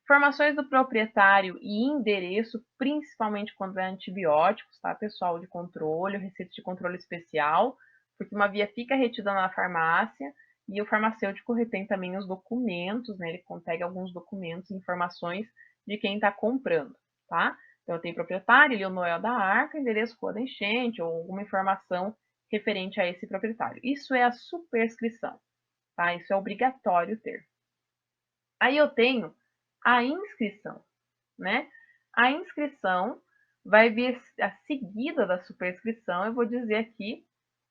Informações do proprietário e endereço, principalmente quando é antibióticos, tá, pessoal? De controle, receita de controle especial, porque uma via fica retida na farmácia e o farmacêutico retém também os documentos, né? Ele consegue alguns documentos, informações de quem está comprando, tá? Então, eu tenho proprietário, Leonoel da Arca, endereço, rua da enchente, ou alguma informação referente a esse proprietário. Isso é a superscrição, tá? Isso é obrigatório ter. Aí eu tenho a inscrição, né? A inscrição vai vir a seguida da superscrição, eu vou dizer aqui,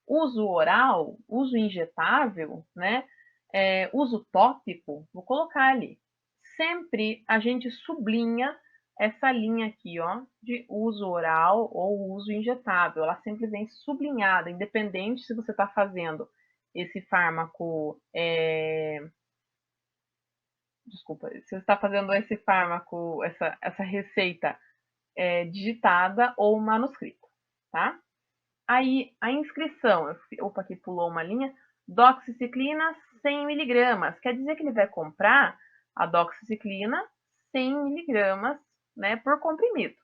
uso oral, uso injetável, né? Uso tópico, vou colocar ali. Sempre a gente sublinha essa linha aqui, ó, de uso oral ou uso injetável. Ela sempre vem sublinhada, independente se você está fazendo esse fármaco desculpa, se você está fazendo esse fármaco, essa receita digitada ou manuscrita, tá? Aí, a inscrição, opa, aqui pulou uma linha, doxiciclina 100 miligramas, quer dizer que ele vai comprar a doxiciclina 100 miligramas, né, por comprimido.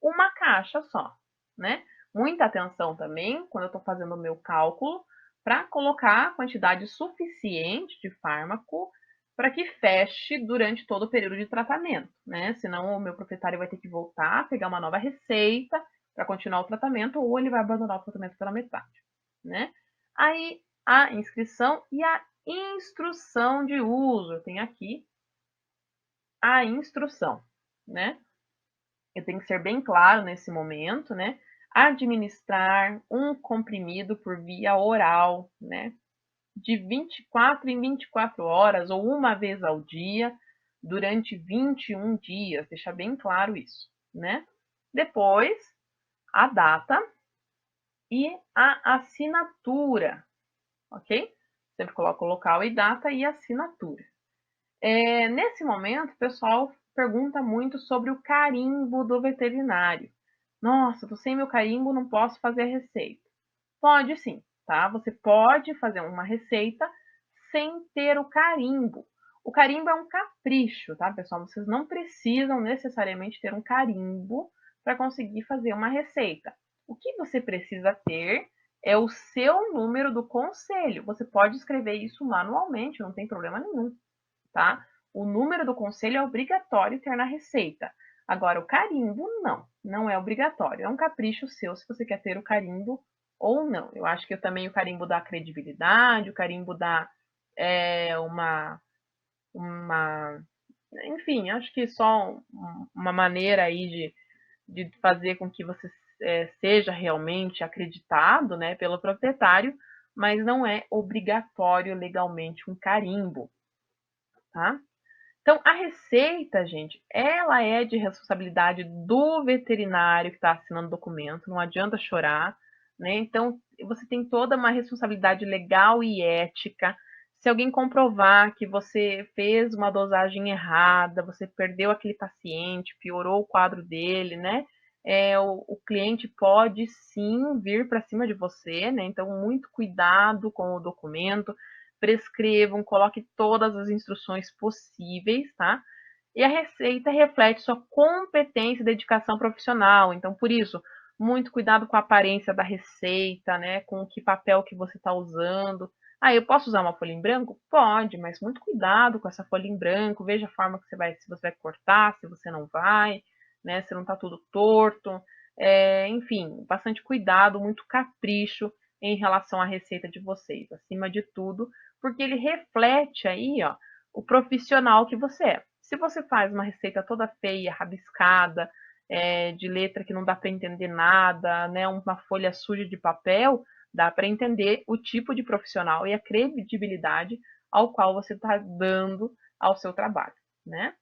Uma caixa só, né? Muita atenção também, quando eu estou fazendo o meu cálculo, para colocar a quantidade suficiente de fármaco para que feche durante todo o período de tratamento, né? Senão o meu proprietário vai ter que voltar, pegar uma nova receita para continuar o tratamento, ou ele vai abandonar o tratamento pela metade, né? Aí a inscrição e a instrução de uso. Eu tenho aqui a instrução, né? Eu tenho que ser bem claro nesse momento, né? Administrar um comprimido por via oral, né? De 24 em 24 horas ou uma vez ao dia durante 21 dias, deixar bem claro isso, né? Depois, a data e a assinatura, ok? Sempre coloco local e data e assinatura. Nesse momento, o pessoal pergunta muito sobre o carimbo do veterinário. Nossa, tô sem meu carimbo, não posso fazer a receita. Pode sim, tá? Você pode fazer uma receita sem ter o carimbo. O carimbo é um capricho, tá, pessoal? Vocês não precisam necessariamente ter um carimbo para conseguir fazer uma receita. O que você precisa ter é o seu número do conselho. Você pode escrever isso manualmente, não tem problema nenhum, tá? O número do conselho é obrigatório ter na receita. Agora, o carimbo, não é obrigatório. É um capricho seu se você quer ter o carimbo ou não. Eu acho que também o carimbo dá credibilidade, o carimbo dá uma. Enfim, acho que só uma maneira aí de fazer com que você seja realmente acreditado, né, pelo proprietário, mas não é obrigatório legalmente um carimbo, tá? Então, a receita, gente, ela é de responsabilidade do veterinário que está assinando o documento, não adianta chorar, né? Então, você tem toda uma responsabilidade legal e ética. Se alguém comprovar que você fez uma dosagem errada, você perdeu aquele paciente, piorou o quadro dele, né? O cliente pode sim vir para cima de você, né? Então, muito cuidado com o documento, prescrevam, coloque todas as instruções possíveis, tá? E a receita reflete sua competência e dedicação profissional. Então, por isso, muito cuidado com a aparência da receita, né? Com que papel que você está usando. Ah, eu posso usar uma folha em branco? Pode, mas muito cuidado com essa folha em branco. Veja a forma que você vai, se você vai cortar, se você não vai, né? Se não está tudo torto, enfim, bastante cuidado, muito capricho em relação à receita de vocês, acima de tudo, porque ele reflete aí, ó, o profissional que você é. Se você faz uma receita toda feia, rabiscada, de letra que não dá para entender nada, né, uma folha suja de papel, dá para entender o tipo de profissional e a credibilidade ao qual você está dando ao seu trabalho, né?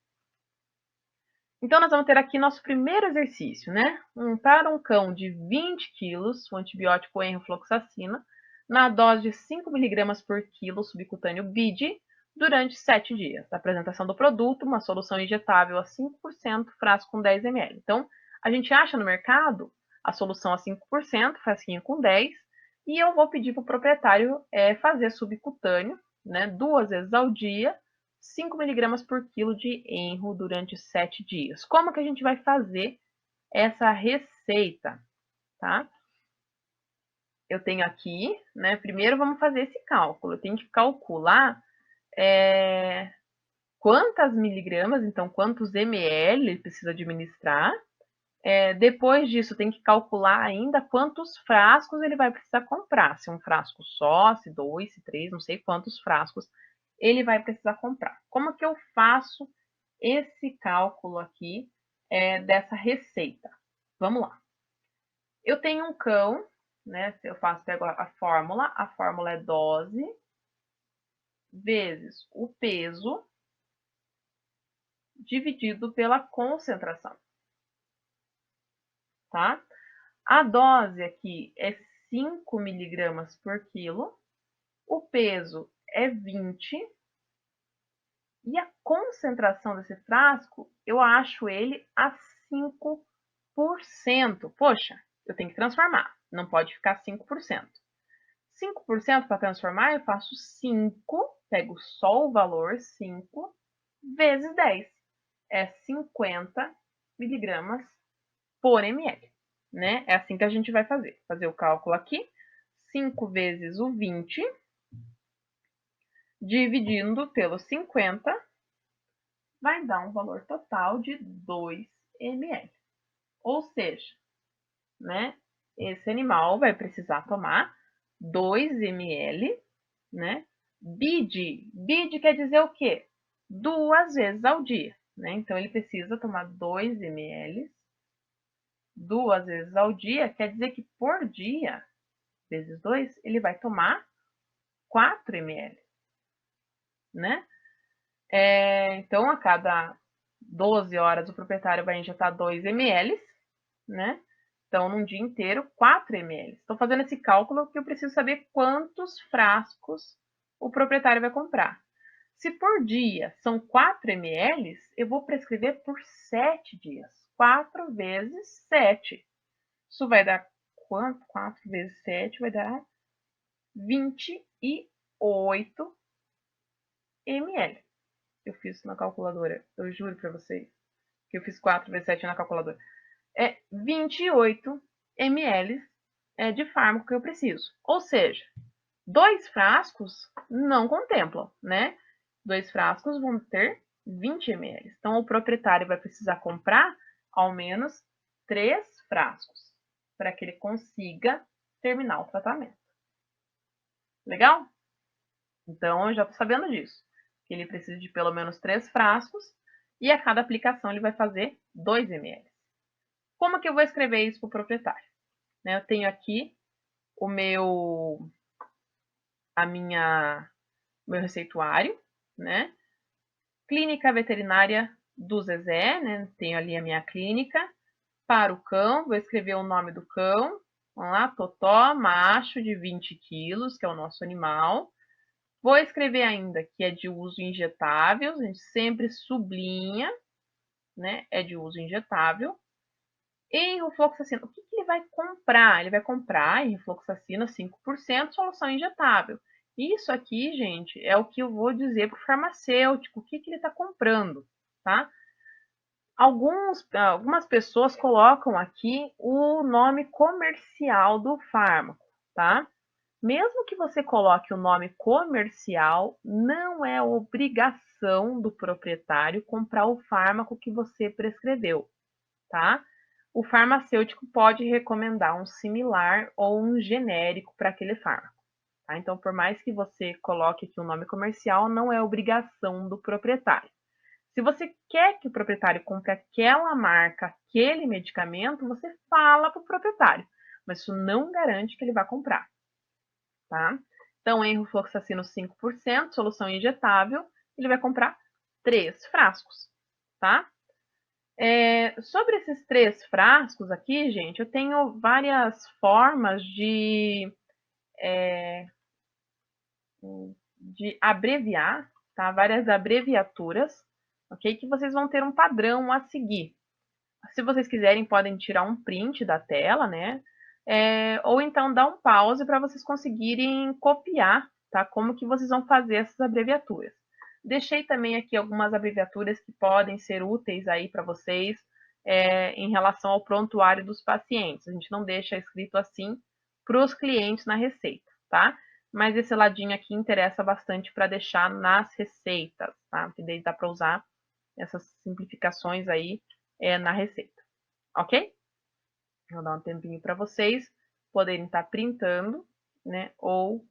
Então, nós vamos ter aqui nosso primeiro exercício, né? Para um cão de 20 quilos, o antibiótico enrofloxacina, na dose de 5 miligramas por quilo subcutâneo BID, durante 7 dias. A apresentação do produto, uma solução injetável a 5%, frasco com 10 ml. Então, a gente acha no mercado a solução a 5%, frasquinho com 10, e eu vou pedir para o proprietário fazer subcutâneo, né, 2 vezes ao dia, 5 miligramas por quilo de enro durante 7 dias. Como que a gente vai fazer essa receita, tá? Eu tenho aqui, né? Primeiro vamos fazer esse cálculo. Eu tenho que calcular quantas miligramas, então quantos ml ele precisa administrar. Depois disso, tem que calcular ainda quantos frascos ele vai precisar comprar. Se um frasco só, se dois, se três, não sei quantos frascos ele vai precisar comprar. Como que eu faço esse cálculo aqui dessa receita? Vamos lá. Eu tenho um cão, né? Pego a fórmula é dose vezes o peso dividido pela concentração, tá? A dose aqui é 5 miligramas por quilo, o peso é 20 e a concentração desse frasco, eu acho ele a 5%. Poxa, eu tenho que transformar, não pode ficar 5%. 5% para transformar, eu faço 5, pego só o valor 5 vezes 10. É 50 miligramas por ml, né? É assim que a gente vai fazer. Fazer o cálculo aqui. 5 vezes o 20, dividindo pelo 50, vai dar um valor total de 2 ml. Ou seja, né? Esse animal vai precisar tomar 2 ml, né? BID quer dizer o quê? 2 vezes ao dia, né? Então, ele precisa tomar 2 ml 2 vezes ao dia, quer dizer que por dia, vezes 2, ele vai tomar 4 ml, né? Então, a cada 12 horas, o proprietário vai injetar 2 ml, né? Então, num dia inteiro, 4 ml. Estou fazendo esse cálculo porque eu preciso saber quantos frascos o proprietário vai comprar. Se por dia são 4 ml, eu vou prescrever por 7 dias. 4 vezes 7. Isso vai dar quanto? 4 vezes 7 vai dar 28 ml. Eu fiz na calculadora, eu juro para vocês que eu fiz 4 vezes 7 na calculadora. 28 ml de fármaco que eu preciso. Ou seja, 2 frascos não contemplam, né? 2 frascos vão ter 20 ml. Então, o proprietário vai precisar comprar ao menos 3 frascos para que ele consiga terminar o tratamento. Legal? Então, eu já estou sabendo disso. Que ele precisa de pelo menos 3 frascos e a cada aplicação ele vai fazer 2 ml. Como que eu vou escrever isso para o proprietário? Eu tenho aqui o meu receituário, né? Clínica veterinária do Zezé, né? Tenho ali a minha clínica. Para o cão, vou escrever o nome do cão. Vamos lá, Totó, macho de 20 quilos, que é o nosso animal. Vou escrever ainda que é de uso injetável, a gente sempre sublinha, né? É de uso injetável. Enrofloxacina, o que ele vai comprar? Ele vai comprar enrofloxacina 5%, solução injetável. Isso aqui, gente, é o que eu vou dizer para o farmacêutico, o que ele está comprando, tá? Algumas pessoas colocam aqui o nome comercial do fármaco, tá? Mesmo que você coloque o nome comercial, não é obrigação do proprietário comprar o fármaco que você prescreveu, tá? O farmacêutico pode recomendar um similar ou um genérico para aquele fármaco. Tá? Então, por mais que você coloque aqui o nome comercial, não é obrigação do proprietário. Se você quer que o proprietário compre aquela marca, aquele medicamento, você fala para o proprietário, mas isso não garante que ele vá comprar. Tá? Então, enrofloxacino 5%, solução injetável, ele vai comprar 3 frascos. Tá? Sobre esses 3 frascos aqui, gente, eu tenho várias formas de abreviar, tá? Várias abreviaturas, ok? Que vocês vão ter um padrão a seguir. Se vocês quiserem, podem tirar um print da tela, né? Ou então dar um pause para vocês conseguirem copiar, tá? Como que vocês vão fazer essas abreviaturas. Deixei também aqui algumas abreviaturas que podem ser úteis aí para vocês em relação ao prontuário dos pacientes. A gente não deixa escrito assim para os clientes na receita, tá? Mas esse ladinho aqui interessa bastante para deixar nas receitas, tá? Que daí dá para usar essas simplificações aí na receita, ok? Vou dar um tempinho para vocês poderem estar printando, né? Ou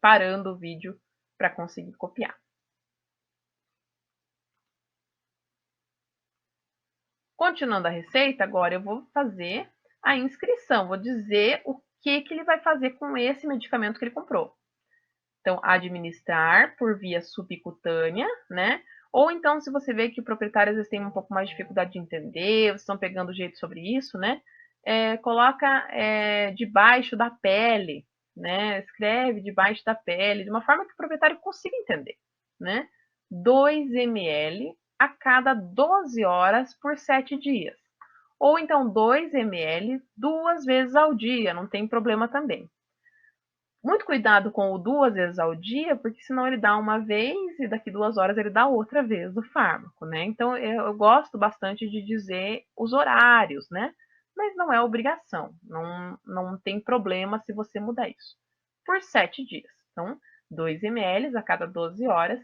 parando o vídeo para conseguir copiar. Continuando a receita, agora eu vou fazer a inscrição, vou dizer o que ele vai fazer com esse medicamento que ele comprou. Então, administrar por via subcutânea, né? Ou então, se você vê que o proprietário às vezes tem um pouco mais de dificuldade de entender, vocês estão pegando jeito sobre isso, né? Coloca debaixo da pele, né? Escreve debaixo da pele, de uma forma que o proprietário consiga entender, né? 2 ml a cada 12 horas por 7 dias. Ou então 2 ml 2 vezes ao dia, não tem problema também. Muito cuidado com o 2 vezes ao dia, porque senão ele dá uma vez e daqui 2 horas ele dá outra vez o fármaco, né? Então eu gosto bastante de dizer os horários, né? Mas não é obrigação, não tem problema se você mudar isso. Por 7 dias. Então, 2 ml a cada 12 horas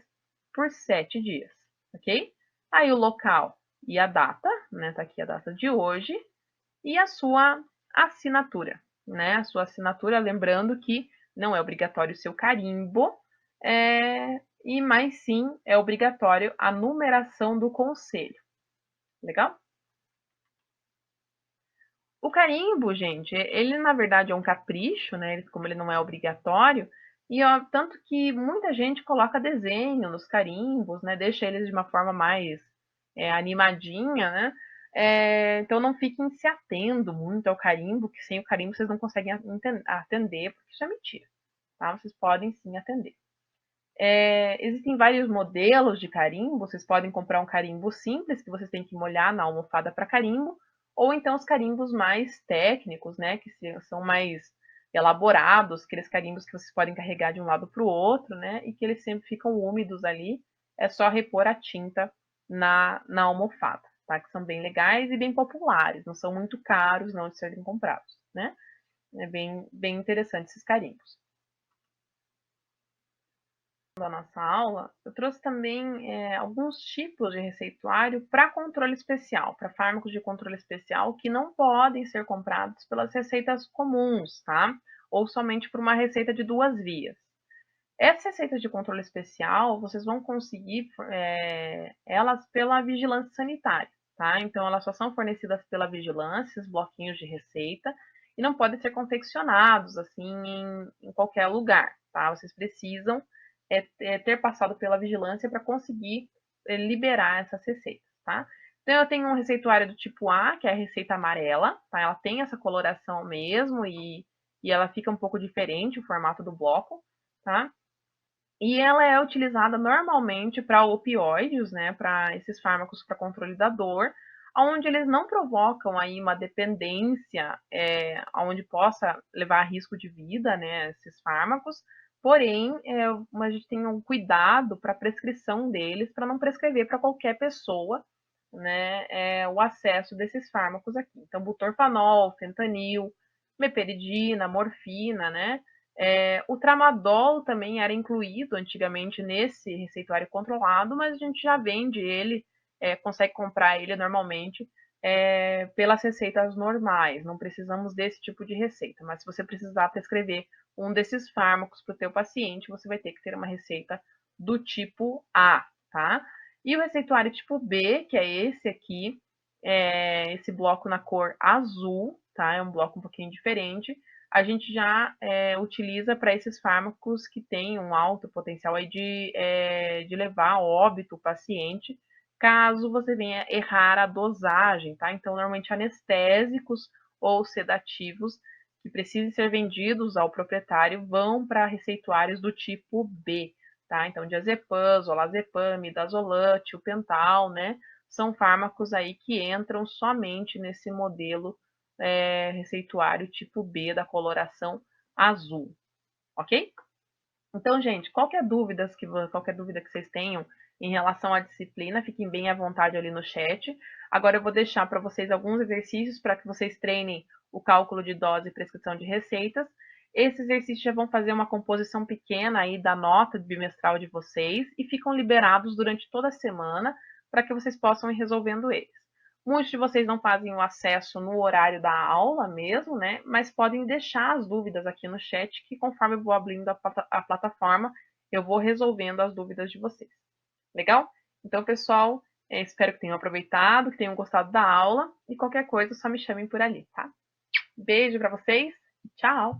por 7 dias, ok? Aí o local e a data, né? Tá aqui a data de hoje, e a sua assinatura, né? A sua assinatura, lembrando que não é obrigatório o seu carimbo, mas sim é obrigatório a numeração do conselho. Legal? O carimbo, gente, ele na verdade é um capricho, né? Como ele não é obrigatório, e ó, tanto que muita gente coloca desenho nos carimbos, né? Deixa eles de uma forma mais animadinha, né? Então não fiquem se atendo muito ao carimbo, que sem o carimbo vocês não conseguem atender, porque isso é mentira, tá? Vocês podem sim atender. Existem vários modelos de carimbo, vocês podem comprar um carimbo simples, que vocês têm que molhar na almofada para carimbo, ou então os carimbos mais técnicos, né, que são mais elaborados, aqueles carimbos que vocês podem carregar de um lado para o outro, né, e que eles sempre ficam úmidos ali, é só repor a tinta na almofada, tá, que são bem legais e bem populares, não são muito caros não de serem comprados, né, é bem interessante esses carimbos. Da nossa aula, eu trouxe também alguns tipos de receituário para controle especial, para fármacos de controle especial que não podem ser comprados pelas receitas comuns, tá? Ou somente por uma receita de 2 vias. Essas receitas de controle especial, vocês vão conseguir elas pela vigilância sanitária, tá? Então, elas só são fornecidas pela vigilância, os bloquinhos de receita, e não podem ser confeccionados assim em qualquer lugar, tá? Vocês precisam ter passado pela vigilância para conseguir liberar essas receitas, tá? Então, eu tenho um receituário do tipo A, que é a receita amarela, tá? Ela tem essa coloração mesmo e ela fica um pouco diferente, o formato do bloco, tá? E ela é utilizada normalmente para opioides, né? Para esses fármacos para controle da dor, onde eles não provocam aí uma dependência, onde possa levar a risco de vida, né? Esses fármacos, porém, a gente tem um cuidado para a prescrição deles, para não prescrever para qualquer pessoa, né, o acesso desses fármacos aqui. Então, butorfanol, fentanil, meperidina, morfina, né? O tramadol também era incluído antigamente nesse receituário controlado, mas a gente já vende ele, consegue comprar ele normalmente pelas receitas normais, não precisamos desse tipo de receita, mas se você precisar prescrever um desses fármacos para o teu paciente, você vai ter que ter uma receita do tipo A, tá? E o receituário tipo B, que é esse aqui, esse bloco na cor azul, tá? É um bloco um pouquinho diferente. A gente já utiliza para esses fármacos que têm um alto potencial aí de levar a óbito o paciente, caso você venha errar a dosagem, tá? Então, normalmente anestésicos ou sedativos que precisem ser vendidos ao proprietário vão para receituários do tipo B, tá? Então, diazepam, olazepam, midazolam, tiopental, né? São fármacos aí que entram somente nesse modelo receituário tipo B da coloração azul, ok? Então, gente, qualquer dúvida que vocês tenham em relação à disciplina, fiquem bem à vontade ali no chat. Agora eu vou deixar para vocês alguns exercícios para que vocês treinem o cálculo de dose e prescrição de receitas. Esses exercícios já vão fazer uma composição pequena aí da nota bimestral de vocês e ficam liberados durante toda a semana para que vocês possam ir resolvendo eles. Muitos de vocês não fazem o acesso no horário da aula mesmo, né? Mas podem deixar as dúvidas aqui no chat, que conforme eu vou abrindo a plataforma, eu vou resolvendo as dúvidas de vocês. Legal? Então, pessoal, espero que tenham aproveitado, que tenham gostado da aula. E qualquer coisa, só me chamem por ali, tá? Beijo para vocês. Tchau!